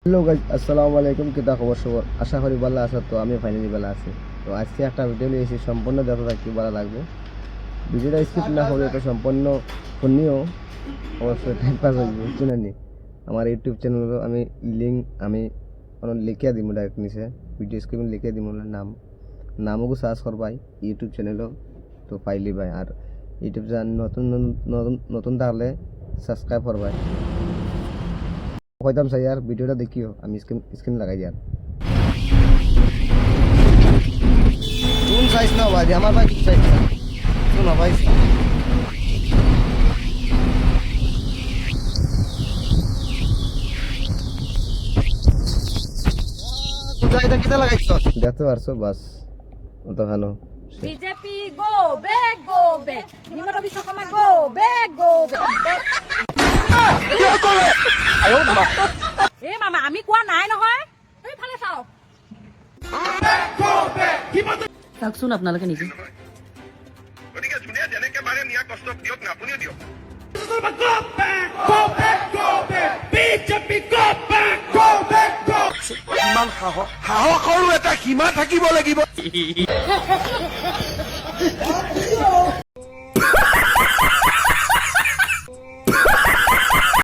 Hello guys, আসসালামু আলাইকুম। কিতা খবর সবার? আশা করি ভালো আছো। তো আমি ফাইনালি ভালো আছি। তো আজকে একটা ভিডিও নিয়ে এসেছি, সম্পূর্ণ দেখো থাকি ভালো লাগবে। ভিডিওটা স্কিপ না করে তো সম্পূর্ণ শুনিও, অবশ্যই টাইম পাস হইব। বুঝছো নি? আমার ইউটিউব চ্যানেল আমি লিঙ্ক লিখিয়ে দিব ডাইরেক্ট নিচে, ভিডিও স্ক্রিনে লিখিয়ে দিব নামও সার্চ করবাই ইউটিউব চ্যানেলও, তো পাইলি ভাই। আর ইউটিউব চ্যানেল নতুন নতুন নতুন থাকলে সাবস্ক্রাইব করবাই। কইতাম চাই আর ভিডিওটা দেখিও, আমি স্ক্রিন লাগাই দিয়ার। কোন সাইজ না ভাই, আমার ভাই কি সাইজ না শোনো ভাই। কোথায় এটা কিটা লাগাইছো? দেখতে পারছো? বাস তো ভালো। BJP go back Himanta Biswa Sarma go back এ মামা আমি কোৱা নাই নহয়, তুমি ফালে চাও চাওকচোন আপোনালোকে নিজে। গতিকে যোনে যেনেকে পাৰে নিয়া কষ্ট দিয়ক না, আপুনিও দিয়ক। ইমান সাহসৰো এটা সীমা থাকিব লাগিব।